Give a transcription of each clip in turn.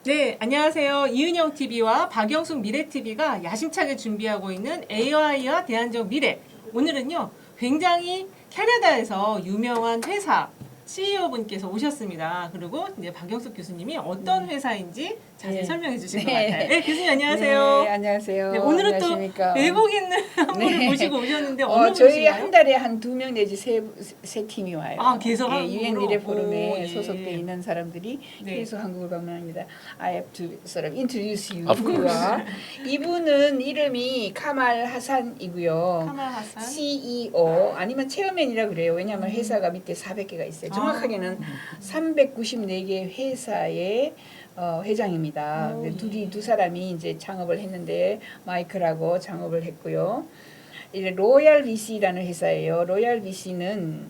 네, 안녕하세요. 이은영 TV와 박영숙 미래 TV가 야심차게 준비하고 있는 AI와 대안적 미래. 오늘은요, 굉장히 캐나다에서 유명한 회사 CEO 분께서 오셨습니다. 그리고 이제 박영숙 교수님이 어떤 회사인지 자세히 네. 설명해 주실 것 네. 같아요. 네, 교수님 네, 안녕하세요. 안녕하세요. 네, 오늘은 또 안녕하십니까. 외국 있는 한 분을 네. 모시고 오셨는데 어느 저희 분이신가요? 한 달에 한 2명 내지 세 팀이 와요. 아, 계속 예, 한국으로? 유엔 미래 오, 포럼에 예. 소속돼 있는 사람들이 네. 계속 한국을 방문합니다. I have to sort of introduce you. Of course. 이분은 이름이 카말 하산이고요. 카말 하산. CEO 아니면 체어맨이라 그래요. 왜냐하면 회사가 밑에 400개가 있어요. 정확하게는 394개 회사의 회장입니다. 오, 근데 예. 두 사람이 이제 창업을 했는데 마이클하고 창업을 했고요. 이제 로얄 VC라는 회사예요. 로얄 VC는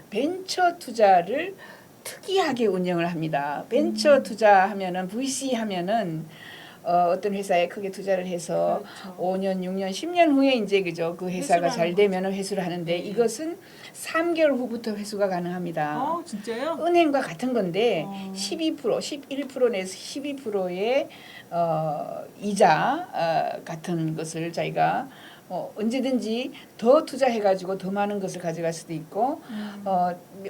벤처 투자를 특이하게 운영을 합니다. 벤처 투자하면은 VC 하면은 어떤 회사에 크게 투자를 해서 그렇죠. 5년, 6년, 10년 후에 이제 그죠 그 회사가 회수를 잘 하는 되면은 회수를 하는데 네. 이것은 3개월 후부터 회수가 가능합니다. 진짜요? 은행과 같은 건데 어. 12%, 11% 내서 12%의 이자 같은 것을 자기가 언제든지 더 투자해가지고 더 많은 것을 가져갈 수도 있고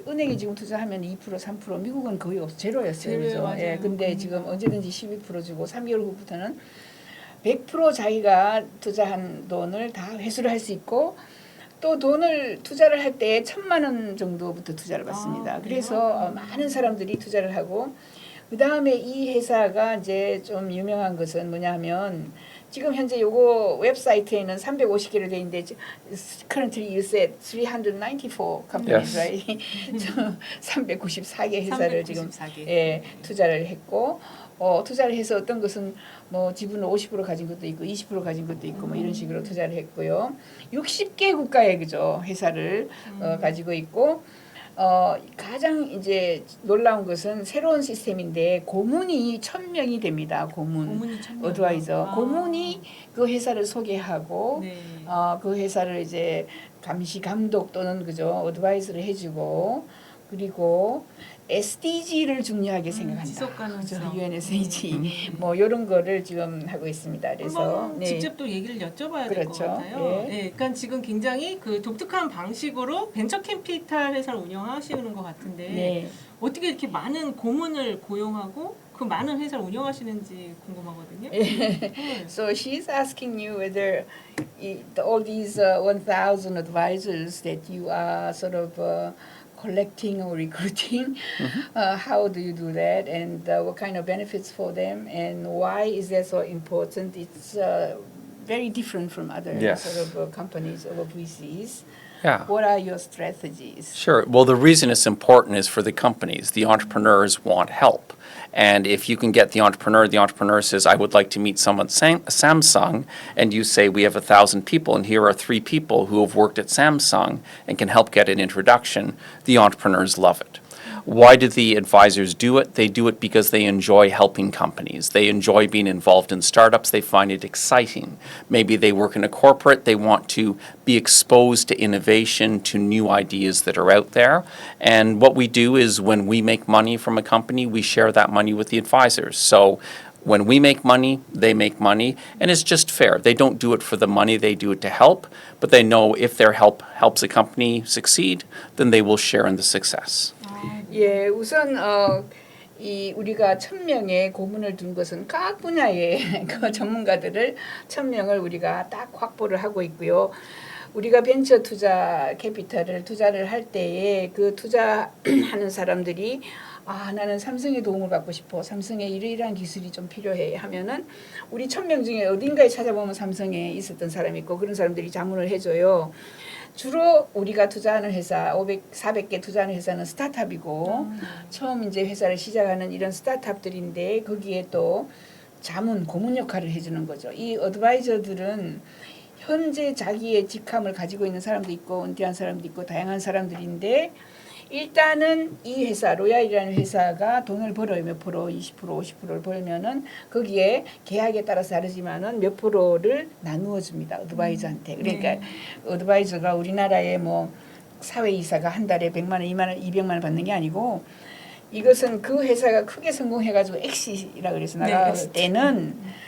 은행이 지금 투자하면 2%, 3% 미국은 거의 제로였어요. 제로예요, 그죠? 맞아요. 예, 근데 지금 언제든지 12% 주고 3개월 후부터는 100% 자기가 투자한 돈을 다 회수를 할 수 있고 또 돈을 투자를 할 때 1,000만 원 정도부터 투자를 받습니다. 아, 그래서 많은 사람들이 투자를 하고 그 다음에 이 회사가 이제 좀 유명한 것은 뭐냐면 지금 현재 요거 웹사이트에는 350개로 돼 있는데 currently you said 394 companies, Yes. right? 394개 회사를 지금 394개. 예, 투자를 했고 투자를 해서 어떤 것은 뭐 지분을 50% 가진 것도 있고 20% 가진 것도 있고 뭐 이런 식으로 투자를 했고요. 60개 국가의 그죠 회사를 가지고 있고 가장 이제 놀라운 것은 새로운 시스템인데 고문이 1,000명이 됩니다. 고문이 1,000명. 어드바이저 고문이 그 회사를 소개하고 네. 그 회사를 이제 감시 감독 또는 그죠 어드바이스를 해주고 그리고 SDG를 중요하게 생각한다. 지속 가능성. 그죠? UNSDG 뭐 이런 거를 지금 하고 있습니다. 그래서 한번 직접 또 얘기를 여쭤봐야 될 것 그렇죠. 같아요. 예. 네, 그러니까 지금 굉장히 그 독특한 방식으로 벤처 캐피탈 회사를 운영하시는 것 같은데 네. 어떻게 이렇게 많은 고문을 고용하고 그 많은 회사를 운영하시는지 궁금하거든요. So she's asking you whether all these 1,000 advisors that you are sort of collecting or recruiting, how do you do that, and what kind of benefits for them, and why is that so important? It's very different from other Yes. sort of companies or VCs. Yeah. What are your strategies? Sure. Well, the reason it's important is for the companies. The entrepreneurs want help. And if you can get the entrepreneur says, I would like to meet someone at Samsung, and you say, we have 1,000 people, and here are 3 people who have worked at Samsung and can help get an introduction, the entrepreneurs love it. Why do the advisors do it? They do it because they enjoy helping companies. They enjoy being involved in startups. They find it exciting. Maybe they work in a corporate. They want to be exposed to innovation, to new ideas that are out there. And what we do is when we make money from a company, we share that money with the advisors. So when we make money, they make money, and it's just fair. They don't do it for the money, they do it to help, but they know if their help helps a company succeed, then they will share in the success. 예, 우선 이 우리가 1,000명의 고문을 둔 것은 각 분야의 그 전문가들을 1,000명을 우리가 딱 확보를 하고 있고요. 우리가 벤처 투자 캐피탈을 투자를 할 때에 그 투자하는 사람들이 나는 삼성의 도움을 받고 싶어. 삼성의 이러이러한 기술이 좀 필요해 하면은 우리 1,000명 중에 어딘가에 찾아보면 삼성에 있었던 사람이 있고 그런 사람들이 자문을 해줘요. 주로 우리가 투자하는 회사 400개 투자하는 회사는 스타트업이고 처음 이제 회사를 시작하는 이런 스타트업들인데 거기에 또 자문 고문 역할을 해주는 거죠. 이 어드바이저들은 현재 자기의 직함을 가지고 있는 사람도 있고 은퇴한 사람도 있고 다양한 사람들인데 일단은 이 회사 로얄이라는 회사가 돈을 벌어요. 몇 프로 20% 50%를 벌면은 거기에 계약에 따라서 다르지만은 몇 프로를 나누어 줍니다. 어드바이저한테. 그러니까 어드바이저가 우리나라의 뭐 사회이사가 한 달에 100만 원, 200만 원 받는 게 아니고 이것은 그 회사가 크게 성공해가지고 엑시라 그래서 네, 나갈 엑시트. 때는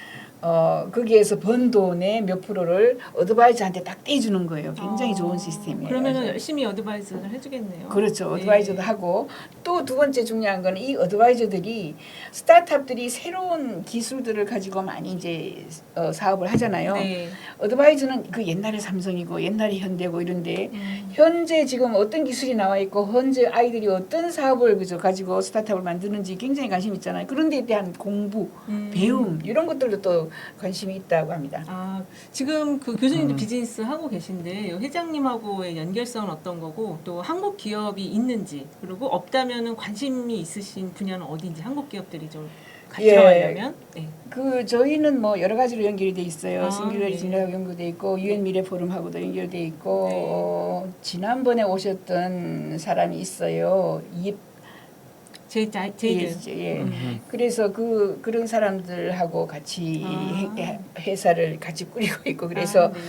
거기에서 번 돈의 몇 프로를 어드바이저한테 딱 떼주는 거예요. 굉장히 좋은 시스템이에요. 그러면은 열심히 어드바이스를 해주겠네요. 그렇죠. 네. 어드바이저도 하고 또 두 번째 중요한 거는 이 어드바이저들이 스타트업들이 새로운 기술들을 가지고 많이 이제 사업을 하잖아요. 네. 어드바이저는 그 옛날에 삼성이고 옛날에 현대고 이런데 음. 현재 지금 어떤 기술이 나와 있고 현재 아이들이 어떤 사업을 그저 가지고 스타트업을 만드는지 굉장히 관심 있잖아요. 그런 데에 대한 공부, 배움 이런 것들도 또 관심이 있다고 합니다. 아, 지금 그 교수님도 비즈니스 하고 계신데 회장님하고의 연결성은 어떤 거고 또 한국 기업이 있는지 그리고 없다면은 관심이 있으신 분야는 어디인지 한국 기업들이 좀 같이 예. 들어가려면 네. 그 저희는 뭐 여러 가지로 연결이 돼 있어요. 아, 싱귤러리티하고 연결돼 있고 유엔 미래 포럼하고도 연결돼 있고 네. 지난번에 오셨던 사람이 있어요. 제이드. 예. 그래서 그런 사람들하고 같이 아. 회사를 같이 꾸리고 있고 그래서 네.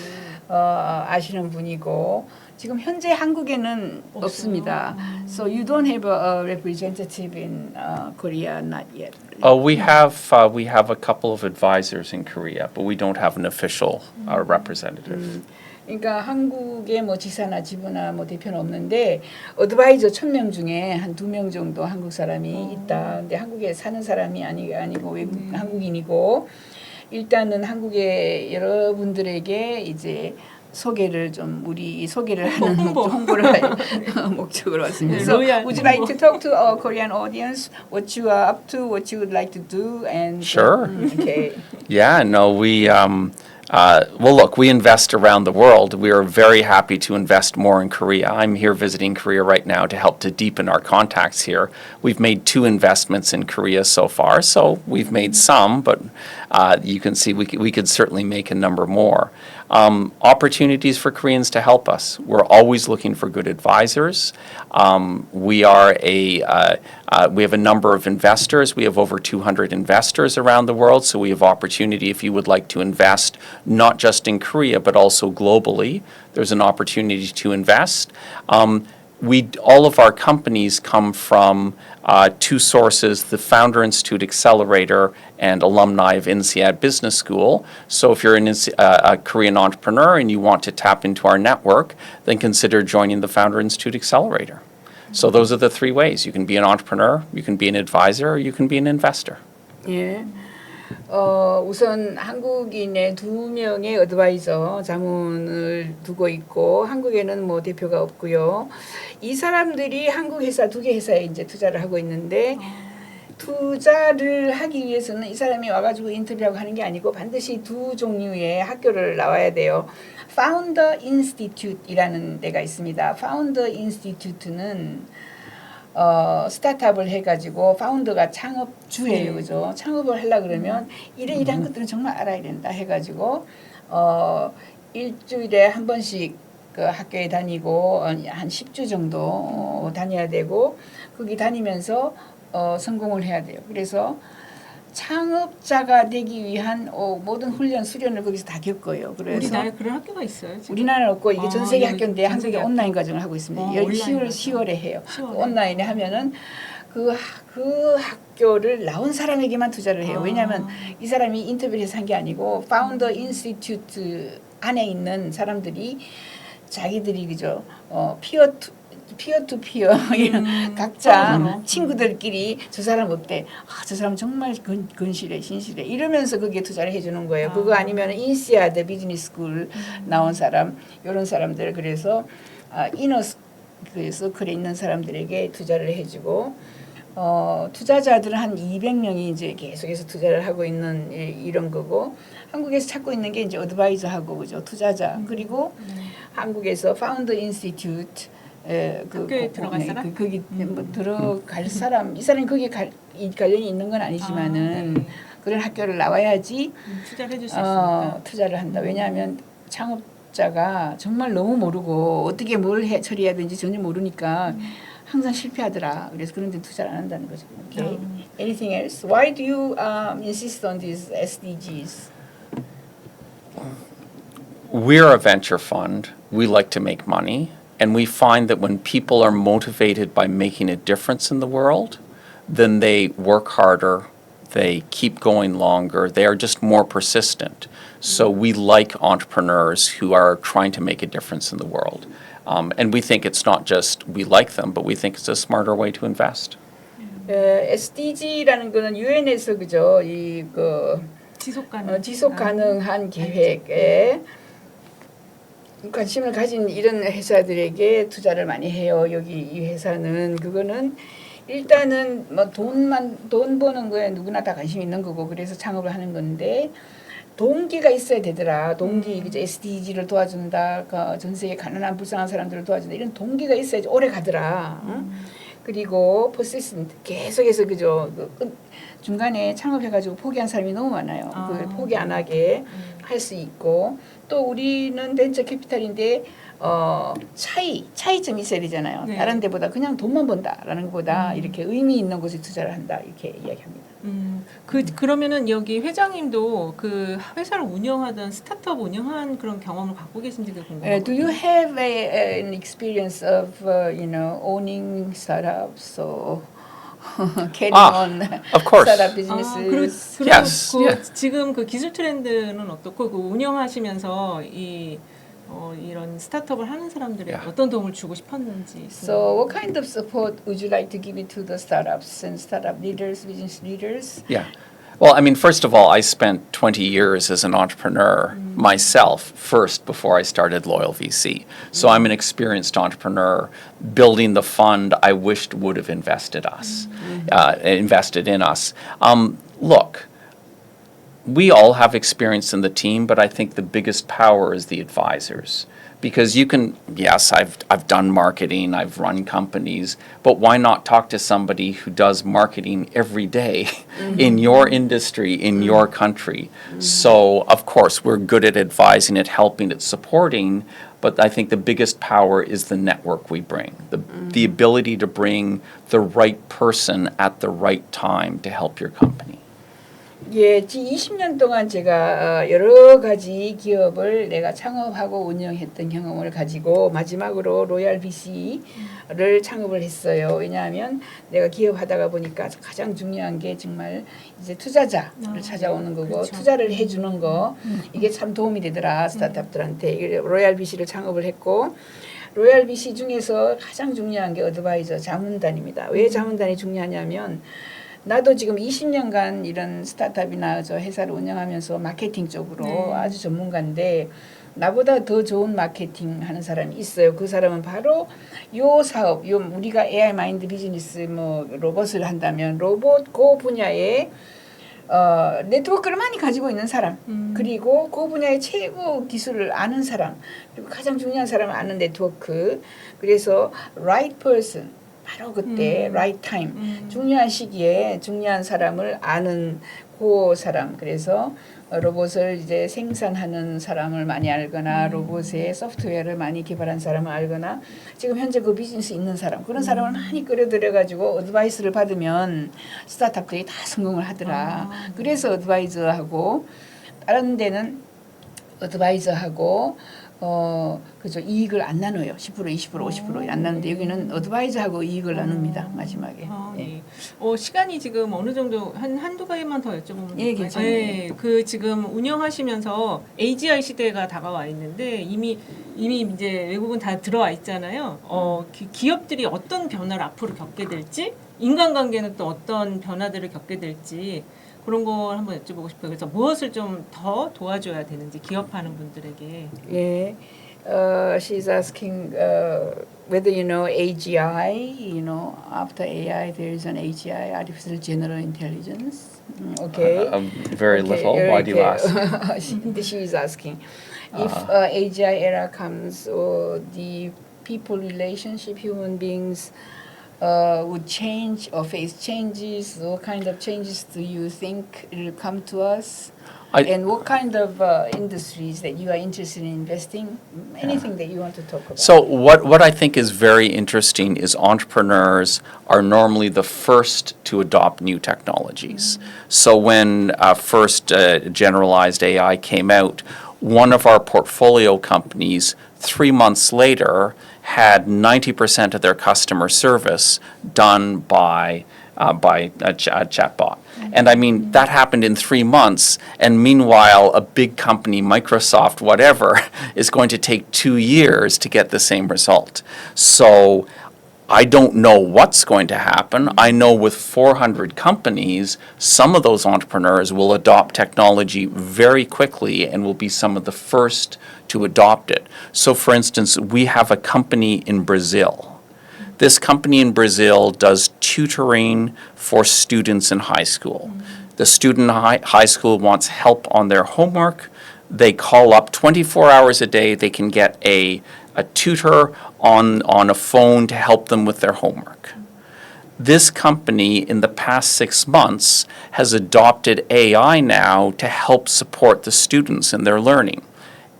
아시는 분이고 지금 현재 한국에는 없어요. 없습니다. So you don't have a representative in Korea, not yet. We have a couple of advisors in Korea, but we don't have an official representative. 그러니까 한국에 뭐 지사나 지부나 뭐 대표는 없는데 어드바이저 1,000명 중에 한 2명 정도 한국 사람이 있다. 근데 한국에 사는 사람이 아니고 외국 한국인이고 일단은 한국의 여러분들에게 이제 소개를 좀 우리 소개를 하는 홍보를 할 목적으로 왔습니다. 네, So 로얄 would you like 홍보. to talk to our Korean audience what you are up to, what you would like to do and Sure. Okay. Yeah, no, well, look, we invest around the world. We are very happy to invest more in Korea. I'm here visiting Korea right now to help to deepen our contacts here. We've made 2 investments in Korea so far, so we've made some, but you can see we could certainly make a number more. Opportunities for Koreans to help us. We're always looking for good advisors. We have a number of investors. We have over 200 investors around the world, so we have opportunity if you would like to invest, not just in Korea, but also globally. There's an opportunity to invest. All of our companies come from 2 sources, the Founder Institute Accelerator and alumni of INSEAD Business School. So if you're a Korean entrepreneur and you want to tap into our network, then consider joining the Founder Institute Accelerator. So those are the 3 ways. You can be an entrepreneur, you can be an advisor, or you can be an investor. 예. 우선 한국인의 2명의 어드바이저 자문을 두고 있고 한국에는 뭐 대표가 없고요. 이 사람들이 한국 회사 2개 회사에 이제 투자를 하고 있는데 투자를 하기 위해서는 이 사람이 와가지고 인터뷰하고 하는 게 아니고 반드시 2 종류의 학교를 나와야 돼요. Founder Institute이라는 데가 있습니다. Founder Institute는 스타트업을 해가지고 파운더가 창업주예요, 그죠? 창업을 하려 그러면 이러이러한 것들은 정말 알아야 된다 해가지고 일주일에 한 번씩 그 학교에 다니고 한 10주 정도 다녀야 되고 거기 다니면서 성공을 해야 돼요. 그래서 창업자가 되기 위한 모든 훈련 수련을 거기서 다 겪어요. 그래서 우리나라에 그런 학교가 있어요. 지금? 우리나라는 없고 이게 전 세계 여기 학교인데 전 한국에 세계 온라인 과정을 하고 있습니다. 온라인 10월 과정. 10월에 해요. 10월에. 온라인에 하면은 그 학교를 나온 사람에게만 투자를 해요. 왜냐하면 이 사람이 인터뷰를 해서 한 게 아니고 파운더 인스티튜트 안에 있는 사람들이 자기들이 그죠 피어 이런 각자 친구들끼리 저 사람 어때? 저 사람 정말 근실해 신실해 이러면서 거기에 투자를 해주는 거예요. 그거 아니면 인시아드 비즈니스 스쿨 나온 사람 이런 사람들 그래서 이너 그 서클에 있는 사람들에게 투자를 해주고 투자자들은 한 200명이 이제 계속해서 투자를 하고 있는 이런 거고 한국에서 찾고 있는 게 이제 어드바이저하고 그죠 투자자 그리고 한국에서 파운더 인스티튜트 학교에 들어갈 사람? 거기 뭐 들어갈 사람 이 사람이 거기에 관련이 있는 건 아니지만은 그런 학교를 나와야지 투자를 해줄 수 있으니까. 투자를 한다. 왜냐하면 창업자가 정말 너무 모르고 어떻게 뭘 처리해야 되는지 전혀 모르니까 항상 실패하더라. 그래서 그런 데 투자를 안 한다는 거죠. Okay. Anything else? Why do you insist on these SDGs? We're a venture fund. We like to make money. And we find that when people are motivated by making a difference in the world, then they work harder, they keep going longer, they are just more persistent. So we like entrepreneurs who are trying to make a difference in the world. And we think it's not just we like them, but we think it's a smarter way to invest. SDG라는 거는 유엔에서 그죠? 지속 가능한 계획에 관심을 가진 이런 회사들에게 투자를 많이 해요. 여기 이 회사는 그거는 일단은 뭐 돈 버는 거에 누구나 다 관심 있는 거고 그래서 창업을 하는 건데 동기가 있어야 되더라. 동기 이제 SDG를 도와준다. 전 세계 가난한 불쌍한 사람들을 도와준다. 이런 동기가 있어야지 오래 가더라. 응? 그리고 persistent 계속해서 그죠. 중간에 창업해가지고 포기한 사람이 너무 많아요. 그걸 포기 안 하게 할 수 있고 또 우리는 벤처 캐피탈인데 차이점이 있어야 되잖아요. 네. 다른 데보다 그냥 돈만 번다라는 것보다 이렇게 의미 있는 곳에 투자를 한다 이렇게 이야기합니다. 그러면은 여기 회장님도 그 회사를 운영하던 스타트업 운영한 그런 경험을 갖고 계신지가 궁금해요. Do you have an experience of owning startups or carrying on of course. startup businesses? Yes. 지금 그 기술 트렌드는 어떻고 그 운영하시면서 이런 스타트업을 하는 사람들에게 Yeah. 어떤 도움을 주고 싶었는지. So, what kind of support would you like to give it to the startups and startup leaders, business leaders? Yeah. Well, I mean, first of all, I spent 20 years as an entrepreneur myself first before I started Loyal VC. So I'm an experienced entrepreneur building the fund I wished would have invested in us. Look, we all have experience in the team, but I think the biggest power is the advisors. Because you can, yes, I've done marketing, I've run companies, but why not talk to somebody who does marketing every day in your industry, in your country? So, of course, we're good at advising, at helping, at supporting, but I think the biggest power is the network we bring, the ability to bring the right person at the right time to help your company. 예, 20년 동안 제가 여러 가지 기업을 내가 창업하고 운영했던 경험을 가지고 마지막으로 로얄 VC를 창업을 했어요. 왜냐하면 내가 기업하다가 보니까 가장 중요한 게 정말 이제 투자자를 찾아오는 거고 그렇죠. 투자를 해주는 거 이게 참 도움이 되더라 스타트업들한테. 로얄 VC를 창업을 했고 로얄 VC 중에서 가장 중요한 게 어드바이저 자문단입니다. 왜 자문단이 중요하냐면 나도 지금 20년간 이런 스타트업이나 저 회사를 운영하면서 마케팅 쪽으로 아주 전문가인데 나보다 더 좋은 마케팅 하는 사람이 있어요. 그 사람은 바로 요 사업, 우리가 AI 마인드 비즈니스 로봇을 한다면 로봇 그 분야에 네트워크를 많이 가지고 있는 사람 그리고 그 분야의 최고 기술을 아는 사람 그리고 가장 중요한 사람을 아는 네트워크 그래서 right person 바로 그때 right time 중요한 시기에 중요한 사람을 아는 그 사람 그래서 로봇을 이제 생산하는 사람을 많이 알거나 로봇의 소프트웨어를 많이 개발한 사람을 알거나 지금 현재 그 비즈니스 있는 사람 그런 사람을 많이 끌어들여 가지고 어드바이스를 받으면 스타트업들이 다 성공을 하더라. 그래서 어드바이저하고 다른 데는 어드바이저하고 그죠 이익을 안 나눠요. 10%, 20%, 50% 안 나누는데 여기는 어드바이저하고 이익을 나눕니다. 마지막에. 네. 시간이 지금 어느 정도 한두 가지만 더 여쭤보면 예, 괜찮아요. 네, 그 지금 운영하시면서 AGI 시대가 다가와 있는데 이미 이제 외국은 다 들어와 있잖아요. 기업들이 어떤 변화를 앞으로 겪게 될지 인간관계는 또 어떤 변화들을 겪게 될지 그런 걸 한번 여쭤보고 싶어요. 그래서 무엇을 좀 더 도와줘야 되는지 기업하는 분들에게. 예. She's asking whether you know AGI, after AI there is an AGI, Artificial General Intelligence. Okay. Very little. Why do you ask? She is asking if AGI era comes, the people relationship, human beings would change or face changes. What kind of changes do you think will come to us? And what kind of industries that you are interested in investing? Anything that you want to talk about? So what I think is very interesting is entrepreneurs are normally the first to adopt new technologies. So when first generalized AI came out, one of our portfolio companies 3 months later had 90% of their customer service done by by a chatbot. And I mean, that happened in 3 months. And meanwhile, a big company, Microsoft, whatever, is going to take 2 years to get the same result. So I don't know what's going to happen. I know with 400 companies, some of those entrepreneurs will adopt technology very quickly and will be some of the first to adopt it. So for instance, we have a company in Brazil. This company in Brazil does tutoring for students in high school. The student in high school wants help on their homework. They call up 24 hours a day. They can get a tutor on a phone to help them with their homework. This company in the past 6 months has adopted AI now to help support the students in their learning.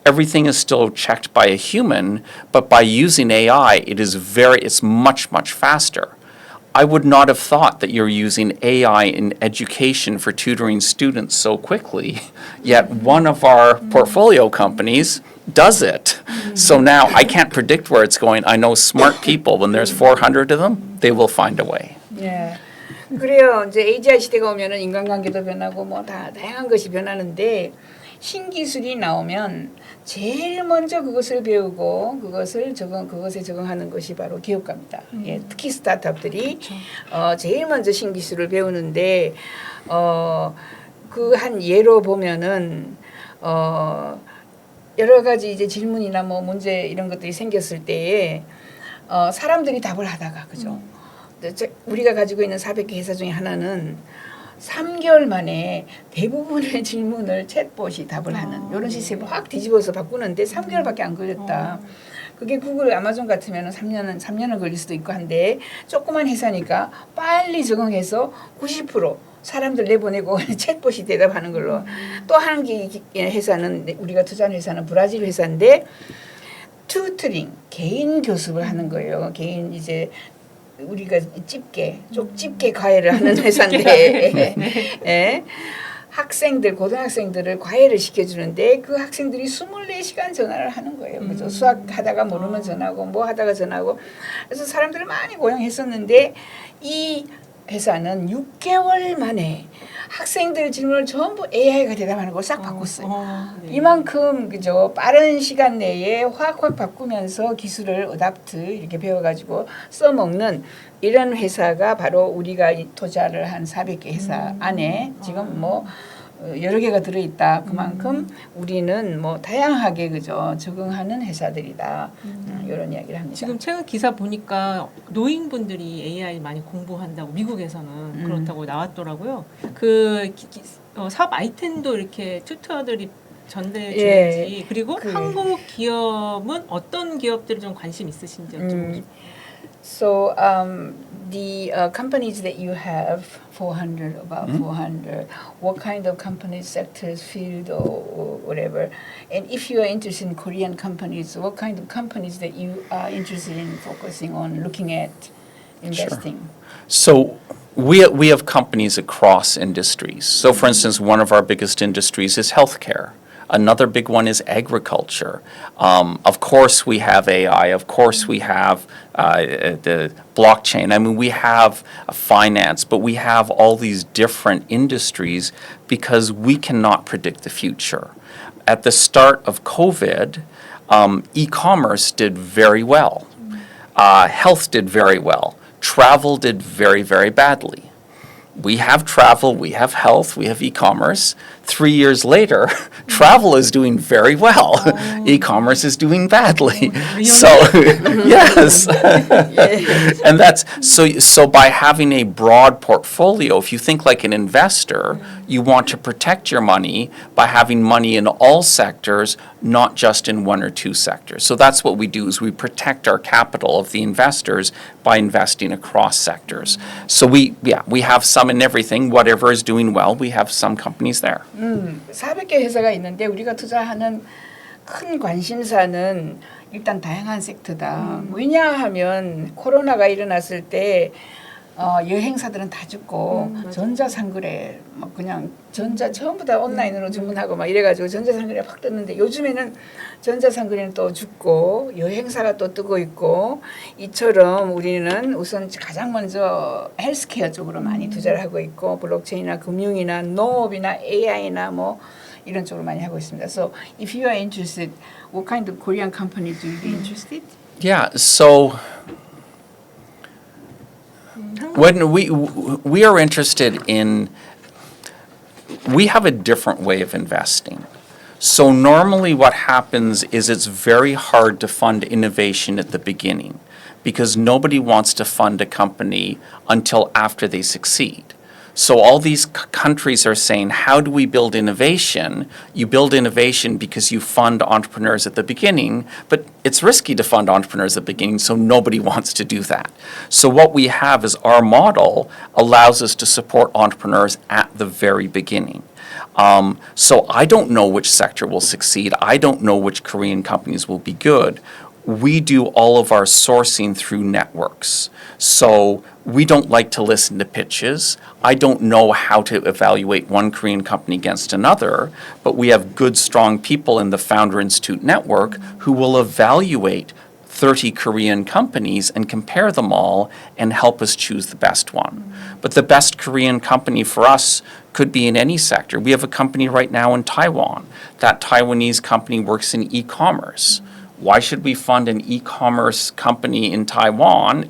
Everything is still checked by a human, but by using AI, it's much, much faster. I would not have thought that you're using AI in education for tutoring students so quickly, yet one of our portfolio companies does it. So now I can't predict where it's going. I know smart people, when there's 400 of them, they will find a way. 예. 그래요. 이제 AGI 시대가 오면은 인간관계도 변하고 뭐 다 다양한 것이 변하는데 신기술이 나오면 제일 먼저 그것을 배우고 그것에 적응하는 것이 바로 기업가입니다. 예, 특히 스타트업들이 제일 먼저 신기술을 배우는데 그 한 예로 보면은 여러 가지 이제 질문이나 뭐 문제 이런 것들이 생겼을 때에 사람들이 답을 하다가 그죠. 우리가 가지고 있는 400개 회사 중에 하나는 3개월 만에 대부분의 질문을 챗봇이 답을 하는 이런 시스템을 확 뒤집어서 바꾸는데 3개월밖에 안 걸렸다. 그게 구글, 아마존 같으면 3년은 걸릴 수도 있고 한데 조그만 회사니까 빨리 적응해서 90% 사람들 내보내고 챗봇이 대답하는 걸로. 또 한 회사는 우리가 투자한 회사는 브라질 회사인데 튜터링, 개인 교습을 하는 거예요. 개인 이제 우리가 쪽집게 과외를 하는 회사인데 예. 학생들, 고등학생들을 과외를 시켜주는데 그 학생들이 24시간 전화를 하는 거예요. 그래서 수학하다가 모르면 전화하고 뭐 하다가 전화하고 그래서 사람들을 많이 고용했었는데 이 회사는 6개월 만에 학생들 질문을 전부 AI가 대답하는 걸 싹 바꿨어요. 네. 이만큼 그죠 빠른 시간 내에 확 바꾸면서 기술을 어답트 이렇게 배워가지고 써먹는 이런 회사가 바로 우리가 투자를 한 400개 회사 안에 지금 뭐 여러 개가 들어있다. 그만큼 우리는 뭐 다양하게 그죠 적응하는 회사들이다. 이런 이야기를 합니다. 지금 최근 기사 보니까 노인분들이 AI 많이 공부한다고 미국에서는 그렇다고 나왔더라고요. 그 사업 아이템도 이렇게 튜터들이 전달해 주는지 그리고 한국 기업은 어떤 기업들이 좀 관심 있으신지 여쭤보고 So the companies that you have, 400, about 400, what kind of companies, sectors, field, or whatever? And if you are interested in Korean companies, what kind of companies that you are interested in focusing on, looking at, investing? So we have companies across industries. So for instance, one of our biggest industries is healthcare. Another big one is agriculture. Of course, we have AI. Of course, we have the blockchain. I mean, we have finance, but we have all these different industries because we cannot predict the future. At the start of COVID, e-commerce did very well. Health did very well. Travel did very, very badly. We have travel, we have health, we have e-commerce. 3 years later, travel is doing very well. E-commerce is doing badly. So, yes. And that's so by having a broad portfolio, if you think like an investor, you want to protect your money by having money in all sectors, not just in one or two sectors. So that's what we do is we protect our capital of the investors by investing across sectors. So we have some in everything. Whatever is doing well, we have some companies there. 400개 회사가 있는데 우리가 투자하는 큰 관심사는 일단 다양한 섹터다. 왜냐하면 코로나가 일어났을 때 여행사들은 다 죽고 맞아요. 전자상거래 막 그냥 전부 다 온라인으로 주문하고 막 이래가지고 전자상거래 확 떴는데 요즘에는 전자상거래는 또 죽고 여행사가 또 뜨고 있고 이처럼 우리는 우선 가장 먼저 헬스케어 쪽으로 많이 투자를 하고 있고 블록체인이나 금융이나 농업이나 AI나 뭐 이런 쪽으로 많이 하고 있습니다. So if you are interested, what kind of Korean company do you be interested? Yeah, so when we are interested in, we have a different way of investing. So normally what happens is it's very hard to fund innovation at the beginning because nobody wants to fund a company until after they succeed. So all these countries are saying, how do we build innovation? You build innovation because you fund entrepreneurs at the beginning, but it's risky to fund entrepreneurs at the beginning, so nobody wants to do that. So what we have is our model allows us to support entrepreneurs at the very beginning. So I don't know which sector will succeed. I don't know which Korean companies will be good. We do all of our sourcing through networks. So we don't like to listen to pitches. I don't know how to evaluate one Korean company against another, but we have good, strong people in the Founder Institute network who will evaluate 30 Korean companies and compare them all and help us choose the best one. But the best Korean company for us could be in any sector. We have a company right now in Taiwan. That Taiwanese company works in e-commerce. Why should we fund an e-commerce company in Taiwan?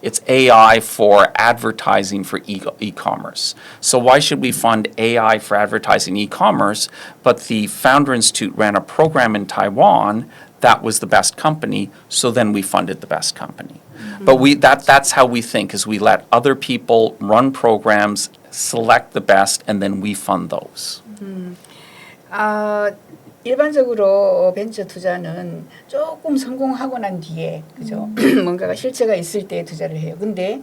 It's AI for advertising for e-commerce. So why should we fund AI for advertising e-commerce? But the Founder Institute ran a program in Taiwan that was the best company, so then we funded the best company. But that's how we think, is we let other people run programs, select the best, and then we fund those. 일반적으로 벤처 투자는 조금 성공하고 난 뒤에 그죠? 뭔가가 실체가 있을 때 투자를 해요. 근데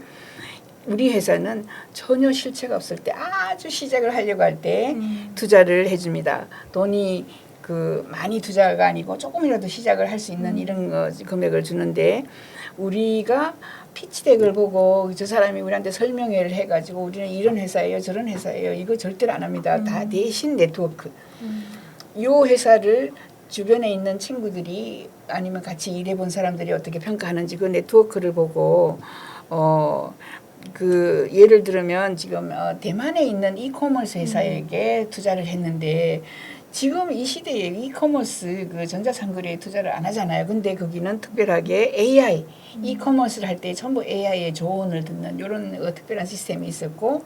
우리 회사는 전혀 실체가 없을 때 아주 시작을 하려고 할 때 투자를 해줍니다. 돈이 많이 투자가 아니고 조금이라도 시작을 할 수 있는 이런 금액을 주는데 우리가 피치덱을 보고 저 사람이 우리한테 설명회를 해가지고 우리는 이런 회사예요, 저런 회사예요. 이거 절대로 안 합니다. 다 대신 네트워크. 이 회사를 주변에 있는 친구들이 아니면 같이 일해본 사람들이 어떻게 평가하는지 그 네트워크를 보고 예를 들면 지금 대만에 있는 이커머스 회사에게 투자를 했는데 지금 이 시대에 이커머스 전자상거래에 투자를 안 하잖아요. 근데 거기는 특별하게 AI, 이커머스를 할 때 전부 AI의 조언을 듣는 이런 특별한 시스템이 있었고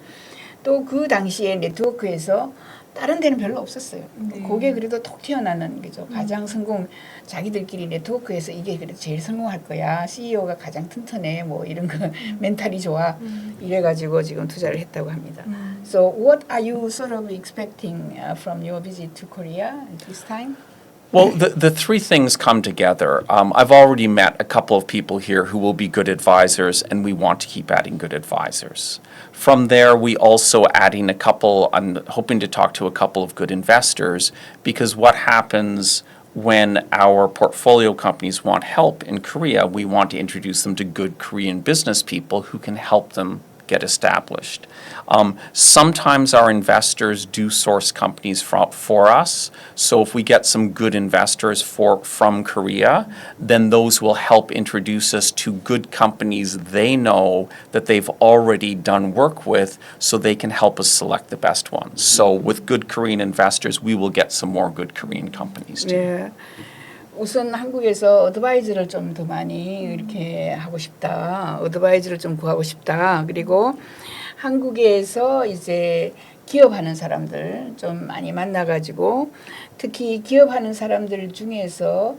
또 그 당시에 네트워크에서 다른 데는 별로 없었어요. 네. 그게 그래도 톡 튀어나오는 거죠. 가장 자기들끼리 네트워크에서 이게 그래도 제일 성공할 거야. CEO가 가장 튼튼해. 뭐 이런 거 멘탈이 좋아. 이래가지고 지금 투자를 했다고 합니다. So what are you sort of expecting from your visit to Korea at this time? Well, the three things come together. I've already met a couple of people here who will be good advisors, and we want to keep adding good advisors. From there, we also adding I'm hoping to talk to a couple of good investors, because what happens when our portfolio companies want help in Korea, we want to introduce them to good Korean business people who can help them get established. Sometimes our investors do source companies for us. So if we get some good investors from Korea, then those will help introduce us to good companies they know that they've already done work with, so they can help us select the best ones. So with good Korean investors, we will get some more good Korean companies too. 네. 우선 한국에서 어드바이즈를 좀 더 많이 이렇게 하고 싶다. 어드바이즈를 좀 구하고 싶다. 그리고 한국에서 이제 기업하는 사람들 좀 많이 만나가지고 특히 기업하는 사람들 중에서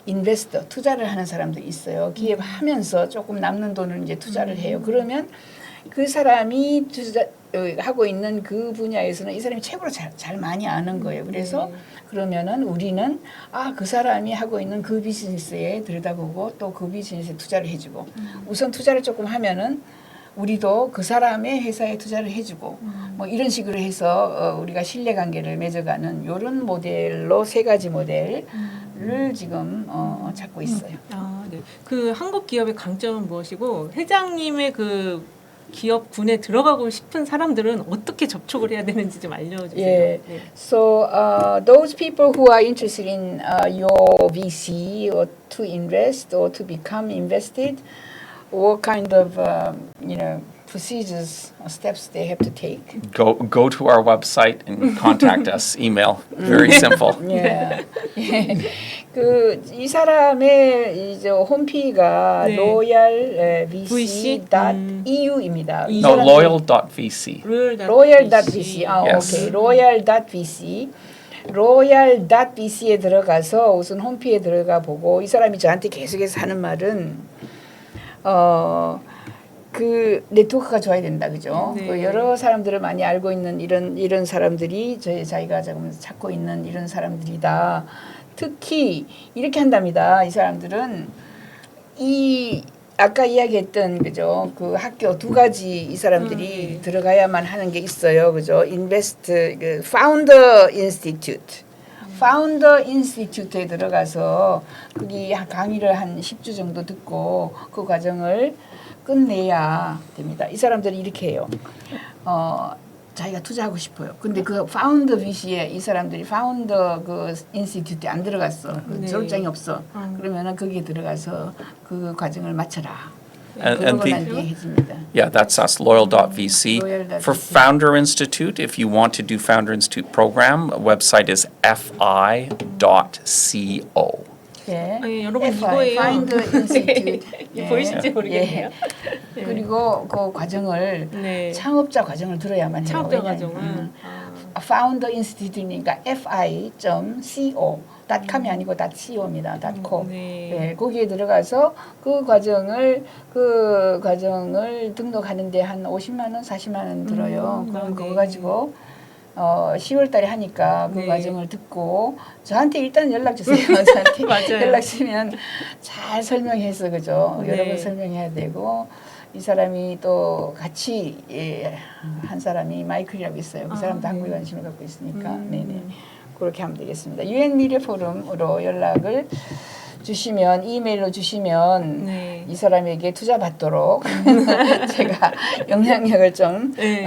인베스터, 투자를 하는 사람도 있어요. 기업하면서 조금 남는 돈을 이제 투자를 해요. 그러면 그 사람이 하고 있는 그 분야에서는 이 사람이 최고로 잘 많이 아는 거예요. 그래서 그러면은 우리는 그 사람이 하고 있는 그 비즈니스에 들여다보고 또 그 비즈니스에 투자를 해주고 우선 투자를 조금 하면은 우리도 그 사람의 회사에 투자를 해주고 뭐 이런 식으로 해서 우리가 신뢰관계를 맺어가는 이런 모델로 세 가지 모델을 지금 찾고 있어요. 네. 그 한국 기업의 강점은 무엇이고 회장님의 기업 군에 들어가고 싶은 사람들은 어떻게 접촉을 해야 되는지 좀 알려주세요. 예. 네. So those people who are interested in your VC or to invest or to become invested, what kind of procedures or steps they have to take? Go to our website and contact us. Email. Very simple. 예. 그이 사람의 이제 홈페이지가 네. royalvc.eu입니다. No, loyal.vc. royal.vc. 아, Yes. 오케이. royal.vc. royal.vc에 들어가서 우선 홈페이지에 들어가 보고 이 사람이 저한테 계속해서 하는 말은 그 네트워크가 좋아야 된다, 그죠? 네. 그 여러 사람들을 많이 알고 있는 이런 사람들이 자기가 조금 찾고 있는 이런 사람들이다. 특히 이렇게 한답니다. 이 사람들은 이 아까 이야기했던 그죠? 그 학교 두 가지 이 사람들이 들어가야만 하는 게 있어요, 그죠? 그 Founder Institute. 파운더 인스티튜트에 들어가서 거기 강의를 한 10주 정도 듣고 그 과정을 끝내야 됩니다. 이 사람들이 이렇게 해요. 자기가 투자하고 싶어요. 근데 그 파운더 VC에 이 사람들이 파운더 그 인스티튜트에 안 들어갔어. 네. 졸업장이 없어. 그러면은 거기에 들어가서 그 과정을 마쳐라. And 그러고 the- 난 뒤에 해줍니다. Yeah, that's us, loyal.vc. Loyal.vc. For Founder Institute, if you want to do Founder Institute program, website is fi.co. 예. 아니, 여러분 FI, 이거예요. Founder Institute. 네. 보이실지 모르겠네요. 예. 그리고 그 과정을 네. 창업자 과정을 들어야만 해요. 창업자 왜냐하면, 과정은 Founder Institute니까 fi.co. .com이 아니고 .co입니다. .co. 네. 네, 거기에 들어가서 그 과정을 등록하는데 한 50만 원, 40만 원 들어요. 그럼 네. 그거 가지고 10월 달에 하니까 그 네. 과정을 듣고 저한테 일단 연락 주세요. 저한테 맞아요. 연락 주면 잘 설명해서 그죠. 네. 여러 번 설명해야 되고 이 사람이 또 같이 한 사람이 마이클이라고 있어요. 그 사람도 네. 한국에 관심을 갖고 있으니까. 네네. 그렇게 하면 되겠습니다. UN 미래 포럼으로 연락을 주시면 이메일로 주시면 네. 이 사람에게 투자 받도록 제가 영향력을 좀 네.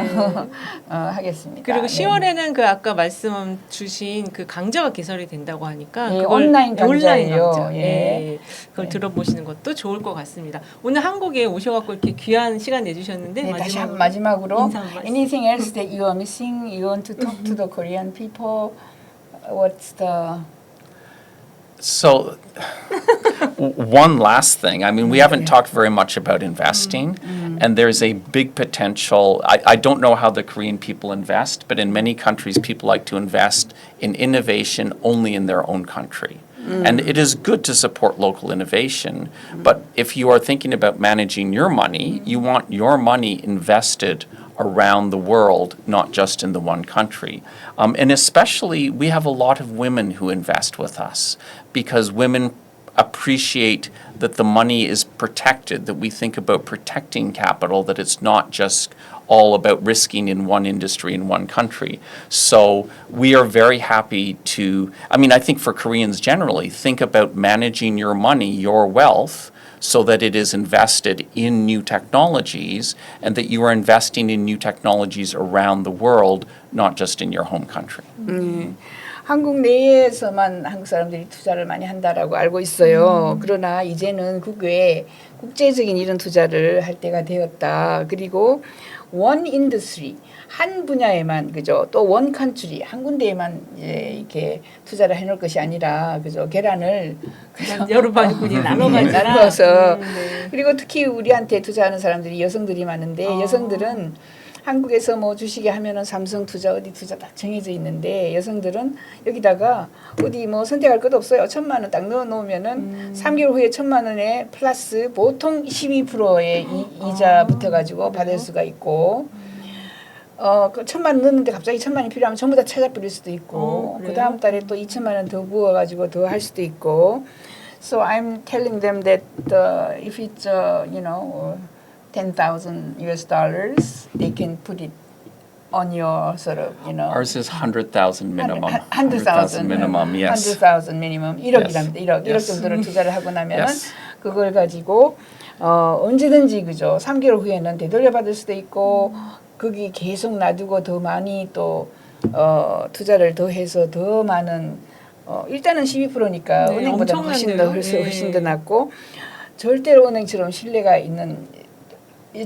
하겠습니다. 그리고 네. 10월에는 그 아까 말씀 주신 그 강좌가 개설이 된다고 하니까 예, 그걸 온라인 강좌예요. 온라인 강좌. 예. 예. 그걸 네. 들어보시는 것도 좋을 것 같습니다. 오늘 한국에 오셔갖고 이렇게 귀한 시간 내주셨는데 네, 다시 한 마지막으로 마지막으로 인사 한 말씀. anything else that you are missing, you want to talk to the Korean people? What's the So, one last thing. I mean, we haven't talked very much about investing, and there's a big potential. I don't know how the Korean people invest, but in many countries, people like to invest in innovation only in their own country. And it is good to support local innovation, but if you are thinking about managing your money, you want your money invested around the world, not just in the one country. And especially, we have a lot of women who invest with us because women appreciate that the money is protected, that we think about protecting capital, that it's not just all about risking in one industry in one country. So we are very happy to, I think for Koreans generally, think about managing your money, your wealth, so that it is invested in new technologies and that you are investing in new technologies around the world, not just in your home country. 한국 내에서만 한국 사람들이 투자를 많이 한다라고 알고 있어요. 그러나 이제는 국외에 국제적인 이런 투자를 할 때가 되었다. 그리고 원 인더스트리 한 분야에만 그죠? 또 원 컨트리 한 군데에만 이렇게 투자를 해놓을 것이 아니라 그죠? 계란을 그죠? 여러 바구니 나눠가지고 나눠서 네. 그리고 특히 우리한테 투자하는 사람들이 여성들이 많은데 여성들은 한국에서 뭐 주식에 하면은 삼성 투자 어디 투자 딱 정해져 있는데 여성들은 여기다가 어디 뭐 선택할 것도 없어요. 1,000만 원 딱 넣어 놓으면은 3개월 후에 1,000만 원에 플러스 보통 12%의 이자 붙어 가지고 받을 수가 있고 그 1,000만 원 넣었는데 갑자기 1,000만 원이 필요하면 전부 다 찾아버릴 수도 있고 그래요? 그 다음 달에 또 2,000만 원 더 부어 가지고 더 할 수도 있고 So I'm telling them that if it's $10,000 US dollars, they can put it on your sort of, Ours is 100,000 minimum. 100,000 minimum, yes. 100,000 minimum. 1억이랍니다. 1억 Yes. 정도를 투자를 하고 나면은 Yes. 그걸 가지고 언제든지 그죠. 3개월 후에는 되돌려받을 수도 있고 거기 계속 놔두고 더 많이 또 투자를 더 해서 더 많은 일단은 12%니까 네, 은행보다 훨씬 더 엄청난데요? 훨씬 예. 더 낮고 절대로 은행처럼 신뢰가 있는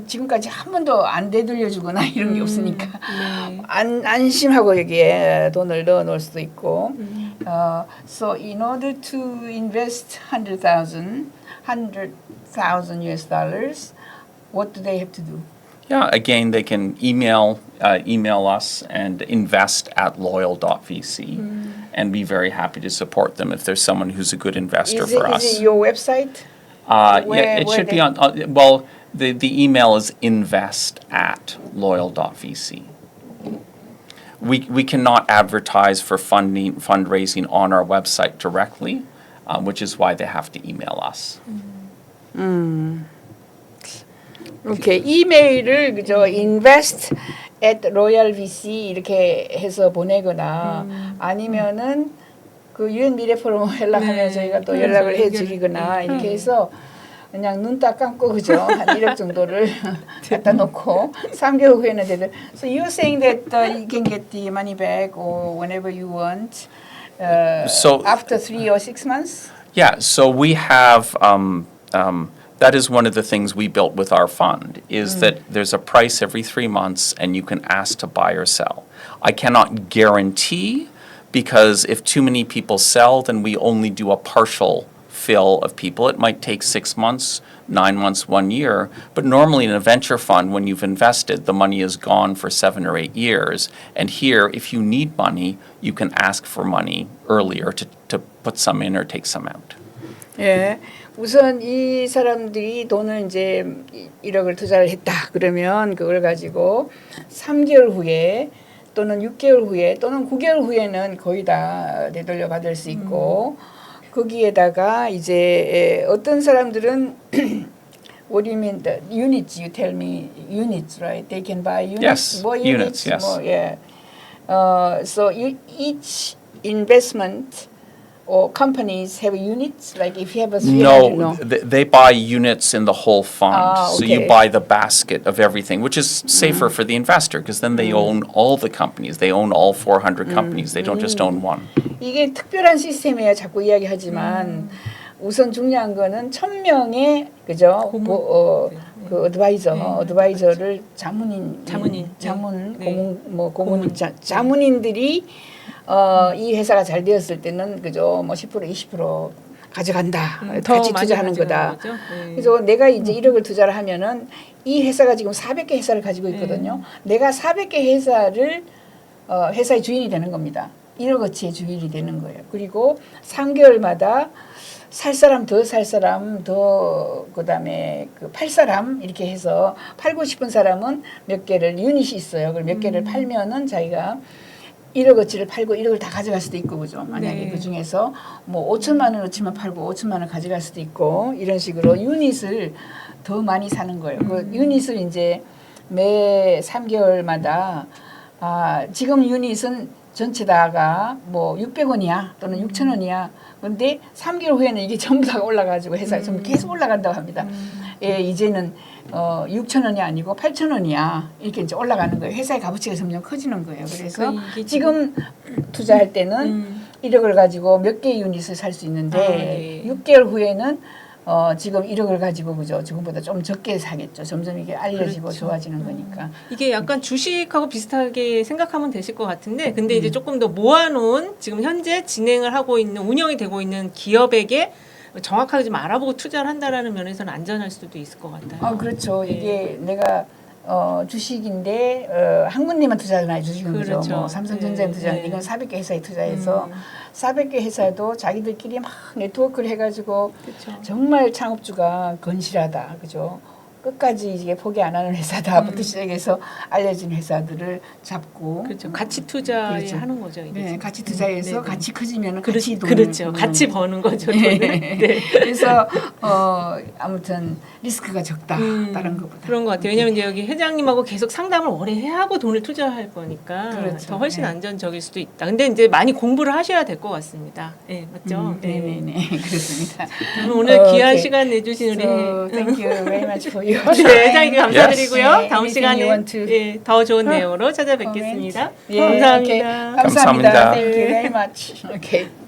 지금까지 한 번도 안 되돌려주거나 이런 게 없으니까 네. 안심하고 여기에 돈을 넣어 놓을 수도 있고. So in order to invest 100,000 US dollars, what do they have to do? Yeah, again, they can email us and invest@loyal.vc, and be very happy to support them if there's someone who's a good investor Is for it us. your website? Yeah, where it should be they- on. Well, the email is invest@loyal.vc. We cannot advertise for fundraising on our website directly, which is why they have to email us. 오케이. 이메일을 그죠 invest at royalvc 이렇게 해서 보내거나 아니면은 그 유엔 미래 포럼 연락하면 네. 저희가 또 그래서 연락을 연결- 해드리거나 네. 이렇게 해서 그냥 눈 딱 감고 그죠 한 1억 정도를 갖다 놓고 3개월 후에는 되들. So you're saying that you can get the money back or whenever you want So- after 3 or 6 months? Yeah, so we have, that is one of the things we built with our fund, is that there's a price every 3 months and you can ask to buy or sell. I cannot guarantee, because if too many people sell, then we only do a partial fill of people. It might take 6 months, 9 months, 1 year, but normally in a venture fund, when you've invested, the money is gone for 7 or 8 years. And here, if you need money, you can ask for money earlier to put some in or take some out. 예. 우선 이 사람들이 돈을 이제 1억을 투자를 했다. 그러면 그걸 가지고 3개월 후에 또는 6개월 후에 또는 9개월 후에는 거의 다 되돌려 받을 수 있고 거기에다가 이제 어떤 사람들은 What do you mean? The units? You tell me units, right? They can buy units. Yes, more units, yes. More, yeah. So each investment or companies have units. Like if you have a 300, No, they buy units in the whole fund. Ah, So you okay. buy the basket of everything, which is safer for the investor, because then they own all the companies. They own all 400 companies. They don't just own one. 이게 특별한 시스템이에요. 자꾸 이야기하지만 우선 중요한 거는 1,000명의 그죠? 그 어드바이저를 자문인 네. 고문 자문인들이 이 회사가 잘 되었을 때는 그죠? 뭐 10% 20% 가져간다. 더 같이 많이 투자하는 가져가는 거다. 거죠? 네. 그래서 내가 이제 1억을 투자를 하면은 이 회사가 지금 400개 회사를 가지고 있거든요. 내가 400개 회사를 회사의 주인이 되는 겁니다. 1억어치의 주인이 되는 거예요. 그리고 3개월마다 살 사람 더 그다음에 그 팔 사람 이렇게 해서 팔고 싶은 사람은 몇 개를 유닛이 있어요. 그걸 몇 개를 팔면은 자기가 1억어치를 팔고 1억을 다 가져갈 수도 있고 그죠. 만약에 네. 그 중에서 뭐 5천만 원어치만 팔고 5천만 원 가져갈 수도 있고 이런 식으로 유닛을 더 많이 사는 거예요. 그 유닛을 이제 매 3개월마다 지금 유닛은 전체 다가 뭐 600원이야 또는 6,000원이야. 그런데 3개월 후에는 이게 전부 다 올라가지고 회사에 전부 계속 올라간다고 합니다. 예, 이제는 6,000원이 아니고 8,000원이야. 이렇게 이제 올라가는 거예요. 회사의 값어치가 점점 커지는 거예요. 그래서 이게 지금 투자할 때는 1억을 가지고 몇 개의 유닛을 살 수 있는데 네. 6개월 후에는 지금 1억을 가지고 그죠. 지금보다 좀 적게 사겠죠. 점점 이게 알려지고 그렇죠. 좋아지는 거니까. 이게 약간 주식하고 비슷하게 생각하면 되실 것 같은데, 근데 이제 조금 더 모아놓은 지금 현재 진행을 하고 있는 운영이 되고 있는 기업에게 정확하게 좀 알아보고 투자를 한다라는 면에서는 안전할 수도 있을 것 같아요. 그렇죠. 네. 이게 내가 주식인데 한 군데만 투자하잖아요. 주식은 그죠. 그렇죠. 뭐 삼성전자에 네, 투자하는데 네. 이건 400개 회사에 투자해서 400개 회사도 자기들끼리 막 네트워크를 해가지고 그렇죠. 정말 창업주가 건실하다. 그죠. 끝까지 이게 포기 안 하는 회사다부터 시작해서 알려진 회사들을 잡고 그렇죠. 가치 투자에 그렇죠. 하는 거죠. 이게 네, 지금. 같이 투자해서 네, 네. 같이 커지면 같이 돈을 그렇죠. 버는 같이 거죠. 버는 거죠. 돈을. 네. 그래서 아무튼 리스크가 적다 다른 것보다 그런 것 같아요. 왜냐하면 이제 여기 회장님하고 계속 상담을 오래 해야 하고 돈을 투자할 거니까 그렇죠. 더 훨씬 네. 안전적일 수도 있다. 근데 이제 많이 공부를 하셔야 될 것 같습니다. 네, 맞죠? 네네네 그렇습니다. 오늘 귀한 오케이. 시간 내주신 우리 So, thank you very much for your 네, time. 회장님 감사드리고요. Yes. 다음 Anything you 시간에 want to 예, 더 좋은 내용으로 찾아뵙겠습니다. 예, 감사합니다. 오케이. 감사합니다. 감사합니다. Thank you very much. Okay.